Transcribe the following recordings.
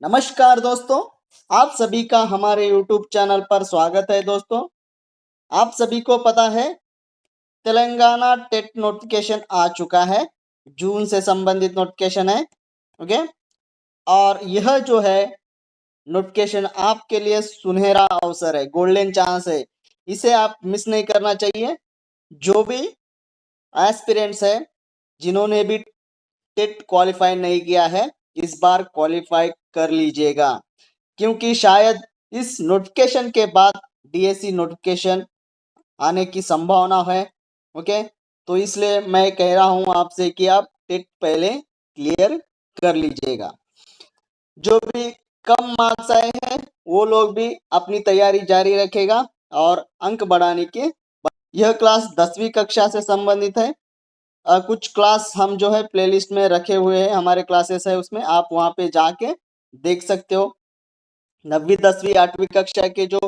नमस्कार दोस्तों, आप सभी का हमारे YouTube चैनल पर स्वागत है। दोस्तों, आप सभी को पता है तेलंगाना टेट नोटिफिकेशन आ चुका है। जून से संबंधित नोटिफिकेशन है। ओके, और यह जो है नोटिफिकेशन आपके लिए सुनहरा अवसर है, गोल्डन चांस है। इसे आप मिस नहीं करना चाहिए। जो भी एस्पिरेंट्स है, जिन्होंने भी टेट क्वालिफाई नहीं किया है, इस बार क्वालिफाई कर लीजिएगा, क्योंकि शायद इस नोटिफिकेशन के बाद डीएससी नोटिफिकेशन आने की संभावना है। ओके, तो इसलिए मैं कह रहा हूं आपसे कि आप टेट पहले क्लियर कर लीजिएगा। जो भी कम मार्क्स आए हैं वो लोग भी अपनी तैयारी जारी रखेगा और अंक बढ़ाने के। यह क्लास 10वीं कक्षा से संबंधित है। कुछ क्लास हम जो है प्लेलिस्ट में रखे हुए हैं, हमारे क्लासेस है उसमें, आप वहां पे जाके देख सकते हो। 9वीं 10वीं 8वीं कक्षा के जो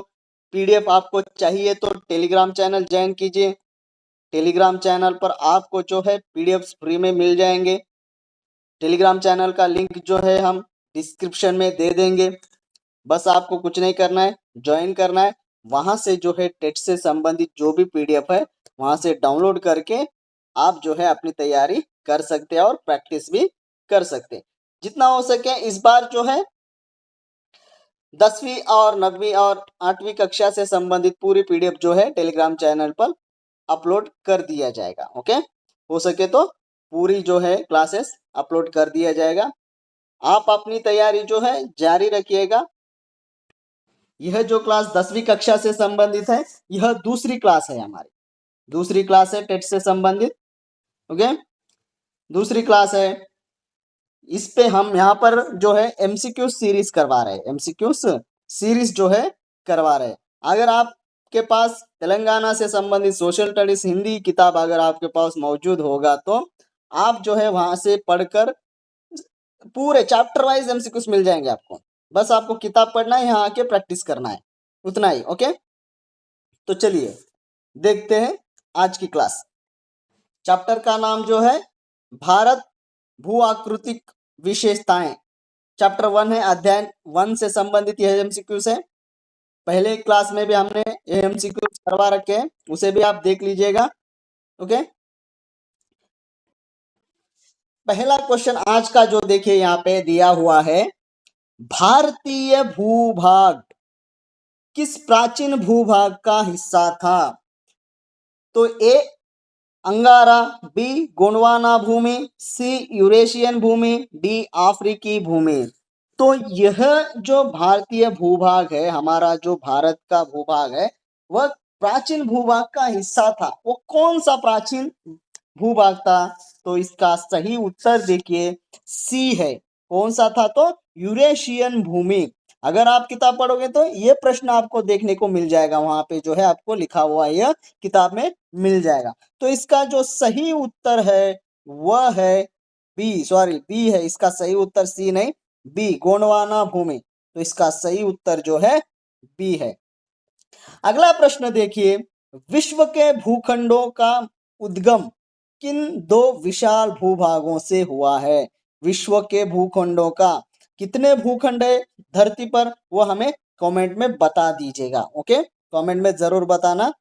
पीडीएफ आपको चाहिए तो टेलीग्राम चैनल ज्वाइन कीजिए। टेलीग्राम चैनल पर आपको जो है पीडीएफ फ्री में मिल जाएंगे। टेलीग्राम चैनल का लिंक जो है हम डिस्क्रिप्शन में दे देंगे। बस आपको कुछ नहीं करना है, ज्वाइन करना है। वहां से जो है टेट से संबंधित जो भी पीडीएफ है वहां से डाउनलोड करके आप जो है अपनी तैयारी कर सकते हैं और प्रैक्टिस भी कर सकते हैं जितना हो सके। इस बार जो है 10वीं और 9वीं और 8वीं कक्षा से संबंधित पूरी पीडीएफ जो है टेलीग्राम चैनल पर अपलोड कर दिया जाएगा। ओके, हो सके तो पूरी जो है क्लासेस अपलोड कर दिया जाएगा। आप अपनी तैयारी जो है जारी रखिएगा। यह जो क्लास 10वीं कक्षा से संबंधित है, यह दूसरी क्लास है, हमारी दूसरी क्लास है टेट से संबंधित। ओके, दूसरी क्लास है। इस पे हम यहाँ पर जो है एमसीक्यू सीरीज करवा रहे हैं। एमसीक्यू सीरीज जो है करवा रहे हैं। अगर आपके पास तेलंगाना से संबंधित सोशल स्टडीज हिंदी किताब अगर आपके पास मौजूद होगा तो आप जो है वहां से पढ़कर पूरे चैप्टर वाइज एमसीक्यूज मिल जाएंगे आपको। बस आपको किताब पढ़ना है, यहाँ आके प्रैक्टिस करना है, उतना ही। ओके, तो चलिए देखते हैं आज की क्लास। चैप्टर का नाम जो है भारत भू आकृतिक विशेषताएं। चैप्टर 1 है, अध्याय 1 से संबंधित यह एमसीक्यूज है। पहले क्लास में भी हमने ये एमसीक्यूज करवा रखे हैं, उसे भी आप देख लीजिएगा। ओके, पहला क्वेश्चन आज का जो देखिए यहाँ पे दिया हुआ है, भारतीय भूभाग किस प्राचीन भूभाग का हिस्सा था? तो ए अंगारा, बी गोंडवाना भूमि, सी यूरेशियन भूमि, डी अफ्रीकी भूमि। तो यह जो भारतीय भूभाग है, हमारा जो भारत का भूभाग है, वह प्राचीन भूभाग का हिस्सा था। वो कौन सा प्राचीन भूभाग था? तो इसका सही उत्तर देखिए सी है। कौन सा था? तो यूरेशियन भूमि। अगर आप किताब पढ़ोगे तो ये प्रश्न आपको देखने को मिल जाएगा, वहां पे जो है आपको लिखा हुआ यह किताब में मिल जाएगा। तो इसका जो सही उत्तर है वह है बी, सॉरी बी है इसका सही उत्तर, सी नहीं, बी गोंडवाना भूमि। तो इसका सही उत्तर जो है बी है। अगला प्रश्न देखिए, विश्व के भूखंडों का उद्गम किन दो विशाल भूभागों से हुआ है? विश्व के भूखंडों का कितने भूखंड है धरती पर, वो हमें कमेंट में बता दीजिएगा। ओके, कमेंट में जरूर बताना।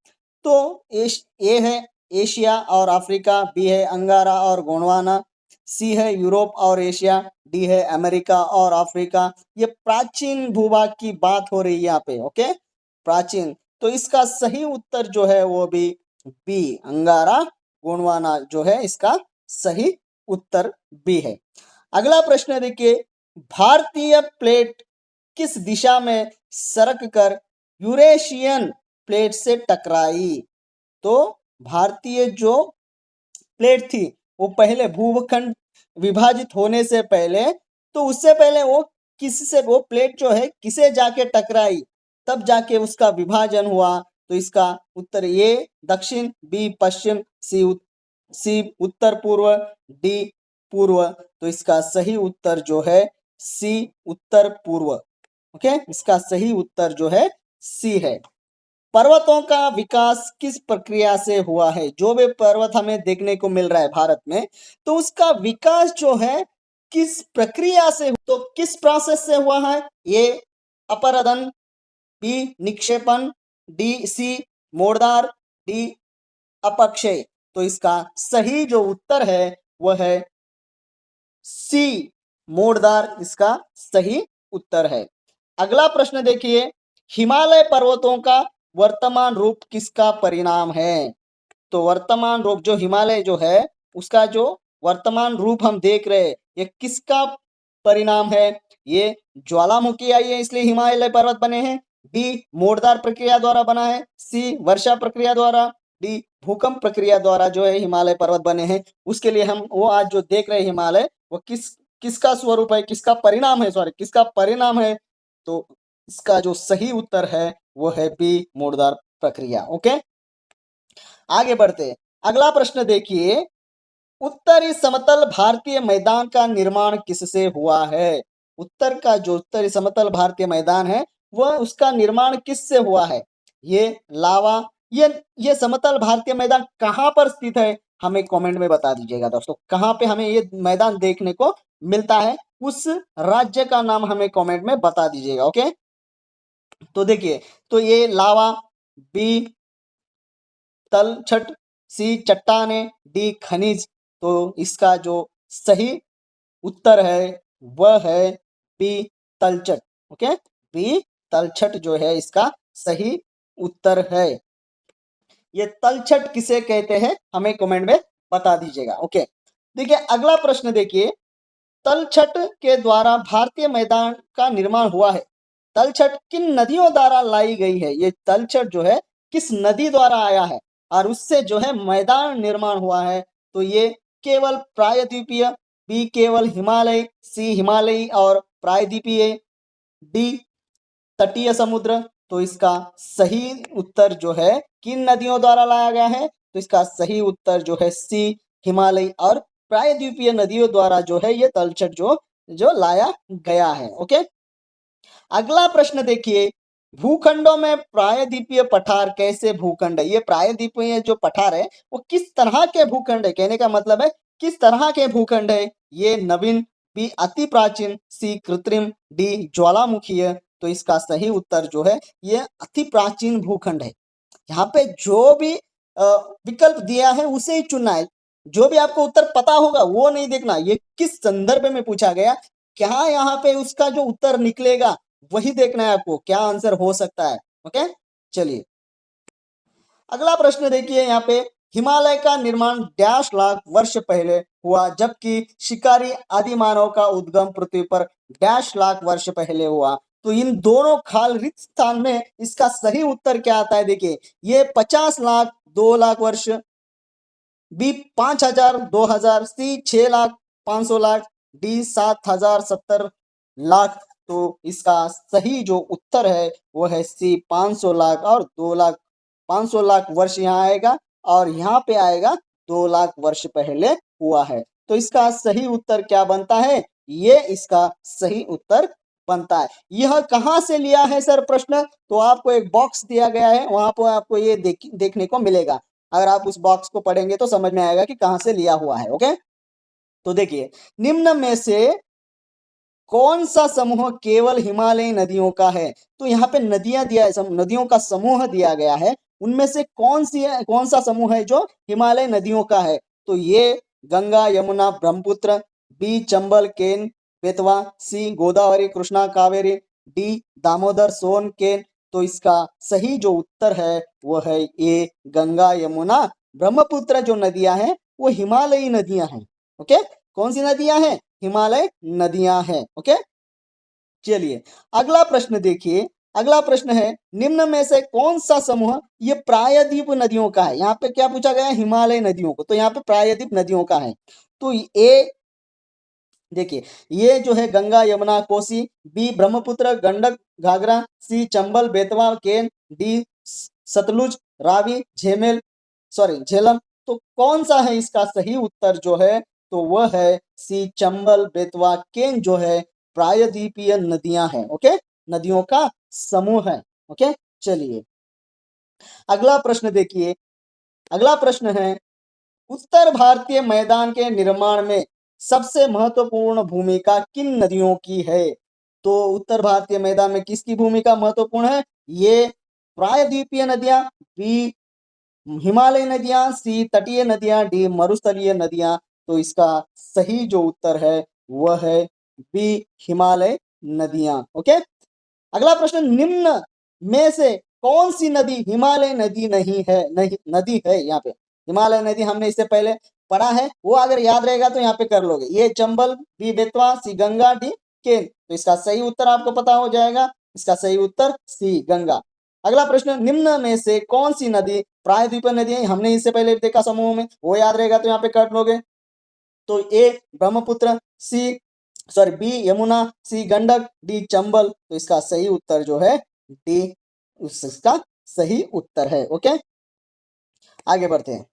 तो ए है एशिया और अफ्रीका, बी है अंगारा और गोंडवाना, सी है यूरोप और एशिया, डी है अमेरिका और अफ्रीका। ये प्राचीन भूभाग की बात हो रही है यहाँ पे। ओके, प्राचीन। तो इसका सही उत्तर जो है वो भी बी अंगारा गोंडवाना जो है इसका सही उत्तर बी है। अगला प्रश्न देखिए, भारतीय प्लेट किस दिशा में सरक कर यूरेशियन प्लेट से टकराई? तो भारतीय जो प्लेट थी वो पहले भूखंड विभाजित होने से पहले, तो उससे पहले वो किससे, वो प्लेट जो है किसे जाके टकराई, तब जाके उसका विभाजन हुआ। तो इसका उत्तर ए दक्षिण, बी पश्चिम, सी उत्तर पूर्व, डी पूर्व। तो इसका सही उत्तर जो है सी उत्तर पूर्व। ओके, इसका सही उत्तर जो है सी है। पर्वतों का विकास किस प्रक्रिया से हुआ है? जो भी पर्वत हमें देखने को मिल रहा है भारत में, तो उसका विकास जो है किस प्रक्रिया से, तो किस प्रोसेस से हुआ है? ए अपरदन, बी निक्षेपण, डी सी मोड़दार, डी अपक्षय। तो इसका सही जो उत्तर है वह है सी मोड़दार, इसका सही उत्तर है। अगला प्रश्न देखिए, हिमालय पर्वतों का वर्तमान रूप किसका परिणाम है? तो वर्तमान रूप जो हिमालय जो है उसका जो वर्तमान रूप हम देख रहे हैं ये किसका परिणाम है? ये ज्वालामुखी आई है इसलिए हिमालय पर्वत बने हैं, बी मोड़दार प्रक्रिया द्वारा बना है, सी वर्षा प्रक्रिया द्वारा, डी भूकंप प्रक्रिया द्वारा जो है हिमालय पर्वत बने हैं। उसके लिए हम वो आज जो देख रहे हैं हिमालय वो किसका स्वरूप है, किसका परिणाम है, सॉरी किसका परिणाम है? तो इसका जो सही उत्तर है वो है बी मोड़दार प्रक्रिया। ओके, आगे बढ़ते, अगला प्रश्न देखिए, उत्तरी समतल भारतीय मैदान का निर्माण किससे हुआ है? उत्तर का जो उत्तरी समतल भारतीय मैदान है वह उसका निर्माण किससे हुआ है? ये लावा, ये समतल भारतीय मैदान कहाँ पर स्थित है? हमें कमेंट में बता दीजिएगा दोस्तों, कहाँ पे हमें ये मैदान देखने को मिलता है, उस राज्य का नाम हमें कमेंट में बता दीजिएगा। ओके, तो देखिए, तो ये लावा, बी तलछट, सी चट्टाने, डी खनिज। तो इसका जो सही उत्तर है वह है बी तलछट। ओके, बी तलछट जो है इसका सही उत्तर है। ये तलछट किसे कहते हैं हमें कमेंट में बता दीजिएगा। ओके, देखिए अगला प्रश्न देखिए, तलछट के द्वारा भारतीय मैदान का निर्माण हुआ है, तलछट किन नदियों द्वारा लाई गई है? ये तलछट जो है किस नदी द्वारा आया है और उससे जो है मैदान निर्माण हुआ है? तो ये केवल प्रायद्वीपीय, बी केवल हिमालय, सी हिमालयी और प्रायद्वीपीय, डी तटीय समुद्र। तो इसका सही उत्तर जो है किन नदियों द्वारा लाया गया है? तो इसका सही उत्तर जो है सी हिमालयी और प्रायद्वीपीय नदियों द्वारा जो है ये तलछट जो जो लाया गया है। ओके, अगला प्रश्न देखिए, भूखंडों में प्रायद्वीपीय पठार कैसे भूखंड है? ये प्रायद्वीपीय जो पठार है वो किस तरह के भूखंड है? कहने का मतलब है किस तरह के भूखंड है? ये नवीन, बी अति प्राचीन, सी कृत्रिम, डी ज्वालामुखीय। तो इसका सही उत्तर जो है ये अति प्राचीन भूखंड है। यहाँ पे जो भी विकल्प दिया है उसे ही चुनना है, जो भी आपको उत्तर पता होगा वो नहीं देखना ये किस संदर्भ में पूछा गया, क्या यहाँ पे उसका जो उत्तर निकलेगा वही देखना है आपको, क्या आंसर हो सकता है। ओके, चलिए अगला प्रश्न देखिए, यहाँ पे हिमालय का निर्माण डैश लाख वर्ष पहले हुआ जबकि शिकारी आदि मानव का उद्गम पृथ्वी पर डैश लाख वर्ष पहले हुआ। तो इन दोनों खाल रिक्त स्थान में इसका सही उत्तर क्या आता है? देखिए, ये 50 लाख 2 लाख वर्ष, बी 5,000 2,000, सी 6 लाख 500 लाख, डी 7,000 70 लाख। तो इसका सही जो उत्तर है वो है सी 500 लाख और 2 लाख, 500 लाख वर्ष यहाँ आएगा और यहाँ पे आएगा 2 लाख वर्ष पहले हुआ है। तो इसका सही उत्तर क्या बनता है? ये इसका सही उत्तर बनता है। यह कहाँ से लिया है सर प्रश्न? तो आपको एक बॉक्स दिया गया है, वहां पर आपको ये देखने को मिलेगा। अगर आप उस बॉक्स को पढ़ेंगे तो समझ में आएगा कि कहां से लिया हुआ है। ओके, तो देखिए, निम्न में से कौन सा समूह केवल हिमालयी नदियों का है? तो यहाँ पे नदियां दिया है, नदियों का समूह दिया गया है, उनमें से कौन सा समूह है जो हिमालय नदियों का है? तो ये गंगा यमुना ब्रह्मपुत्र, बी चंबल केन बेतवा, सी गोदावरी कृष्णा कावेरी, डी दामोदर सोन केन। तो इसका सही जो उत्तर है वो है ए गंगा यमुना ब्रह्मपुत्र। जो नदियां हैं वो हिमालयी नदियां हैं। ओके, कौन सी नदियां हैं? हिमालय नदियां हैं। ओके, चलिए अगला प्रश्न देखिए, अगला प्रश्न है, निम्न में से कौन सा समूह ये प्रायद्वीप नदियों का है? यहाँ पे क्या पूछा गया है? हिमालय नदियों को, तो यहाँ पे प्रायद्वीप नदियों का है। तो ए देखिए, ये जो है गंगा यमुना कोसी, बी ब्रह्मपुत्र गंडक घाघरा, सी चंबल बेतवा केन, डी सतलुज रावी झेमेल, सॉरी झेलम। तो कौन सा है इसका सही उत्तर जो है? तो वह है सी चंबल बेतवा केन जो है प्रायद्वीपीय नदियां हैं। ओके, नदियों का समूह है। ओके, चलिए अगला प्रश्न देखिए, अगला प्रश्न है, उत्तर भारतीय मैदान के निर्माण में सबसे महत्वपूर्ण भूमिका किन नदियों की है? तो उत्तर भारतीय मैदान में किसकी भूमिका महत्वपूर्ण है? ये प्रायद्वीपीय नदियां, बी हिमालय नदियां, सी तटीय नदियां, डी मरुस्थलीय नदियां। तो इसका सही जो उत्तर है वह है बी हिमालय नदियां। ओके, अगला प्रश्न, निम्न में से कौन सी नदी हिमालय नदी नहीं है? नहीं नदी है यहाँ पे, हिमालय नदी हमने इससे पहले पढ़ा है, वो अगर याद रहेगा तो यहाँ पे कर लोगे। ये चंबल, बी बेतवा, सी गंगा, डी केन। तो इसका सही उत्तर आपको पता हो जाएगा, इसका सही उत्तर सी गंगा। अगला प्रश्न, निम्न में से कौन सी नदी प्रायद्वीपीय नदी है? हमने इससे पहले देखा समूह में, वो याद रहेगा तो यहाँ पे कर लोगे। तो ए ब्रह्मपुत्र, बी यमुना, सी गंडक, डी चंबल। तो इसका सही उत्तर जो है डी उसका सही उत्तर है। ओके, आगे बढ़ते हैं।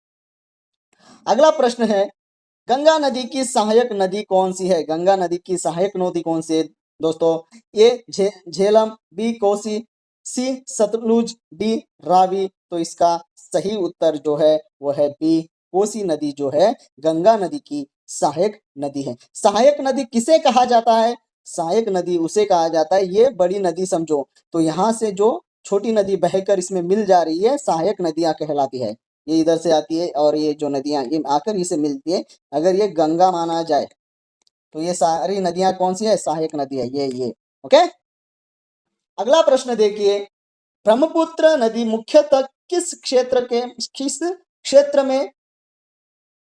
अगला प्रश्न है, गंगा नदी की सहायक नदी कौन सी है? गंगा नदी की सहायक नदी कौन सी है दोस्तों? ए झेलम, बी कोसी, सी सतलुज, डी रावी। तो इसका सही उत्तर जो है वो है बी कोसी नदी जो है गंगा नदी की सहायक नदी है। सहायक नदी किसे कहा जाता है? सहायक नदी उसे कहा जाता है, ये बड़ी नदी समझो, तो यहाँ से जो छोटी नदी बहकर इसमें मिल जा रही है सहायक नदियां कहलाती है। ये इधर से आती है और ये जो नदियां ये आकर इसे मिलती है। अगर ये गंगा माना जाए तो ये सारी नदियां कौन सी है? सहायक नदी है ये। ओके, अगला प्रश्न देखिए, ब्रह्मपुत्र नदी मुख्यतः किस क्षेत्र में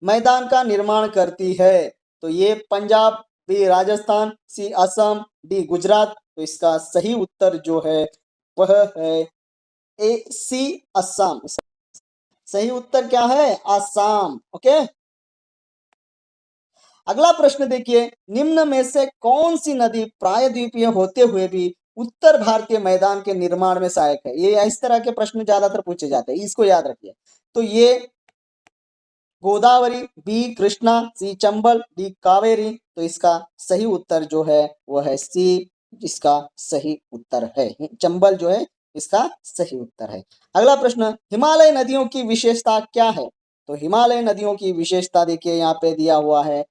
मैदान का निर्माण करती है? तो ये पंजाब, बी राजस्थान, सी असम, डी गुजरात। तो इसका सही उत्तर जो है वह है ए सी असम। सही उत्तर क्या है? असम। ओके, अगला प्रश्न देखिए, निम्न में से कौन सी नदी प्रायद्वीपीय होते हुए भी उत्तर भारतीय मैदान के निर्माण में सहायक है? ये इस तरह के प्रश्न ज्यादातर पूछे जाते हैं, इसको याद रखिए। तो ये गोदावरी, बी कृष्णा, सी चंबल, डी कावेरी। तो इसका सही उत्तर जो है वह है सी, इसका सही उत्तर है चंबल जो है इसका सही उत्तर है। अगला प्रश्न, हिमालय नदियों की विशेषता क्या है? तो हिमालय नदियों की विशेषता देखिए यहाँ पे दिया हुआ है।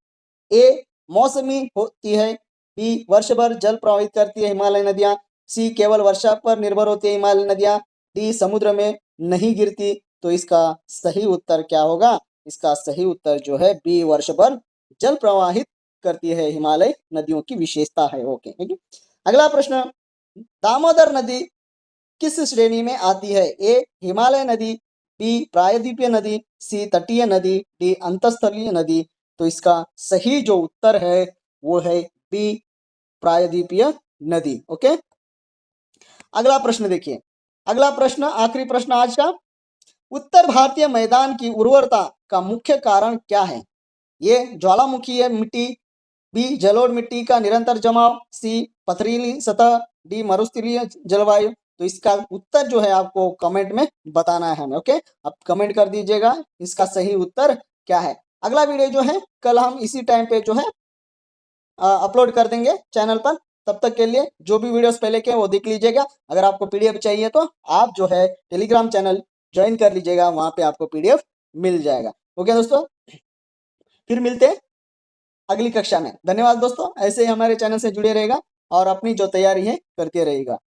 ए मौसमी होती है, बी वर्ष भर जल प्रवाहित करती है हिमालय नदियां, सी केवल वर्षा पर निर्भर होती है हिमालय नदियां, डी समुद्र में नहीं गिरती। तो इसका सही उत्तर क्या होगा? इसका सही उत्तर जो है बी वर्ष भर जल प्रवाहित करती है हिमालय नदियों की विशेषता है। ओके, अगला प्रश्न, दामोदर नदी किस श्रेणी में आती है? ए हिमालय नदी, बी प्रायद्वीपीय नदी, सी तटीय नदी, डी अंतस्थलीय नदी। तो इसका सही जो उत्तर है वो है बी प्रायद्वीपीय नदी। ओके, अगला प्रश्न देखिए, अगला प्रश्न आखिरी प्रश्न आज का, उत्तर भारतीय मैदान की उर्वरता का मुख्य कारण क्या है? ये ज्वालामुखीय मिट्टी, बी जलोढ़ मिट्टी का निरंतर जमाव, सी पथरीली सतह, डी मरुस्थलीय जलवायु। तो इसका उत्तर जो है आपको कमेंट में बताना है हमें। ओके, आप कमेंट कर दीजिएगा इसका सही उत्तर क्या है। अगला वीडियो जो है कल हम इसी टाइम पे जो है अपलोड कर देंगे चैनल पर। तब तक के लिए जो भी वीडियोस पहले के वो देख लीजिएगा। अगर आपको पीडीएफ चाहिए तो आप जो है टेलीग्राम चैनल ज्वाइन कर लीजिएगा, वहां पे आपको पीडीएफ मिल जाएगा। ओके दोस्तों, फिर मिलते हैं अगली कक्षा में। धन्यवाद दोस्तों, ऐसे ही हमारे चैनल से जुड़े रहेगा और अपनी जो तैयारी है करते रहेगा।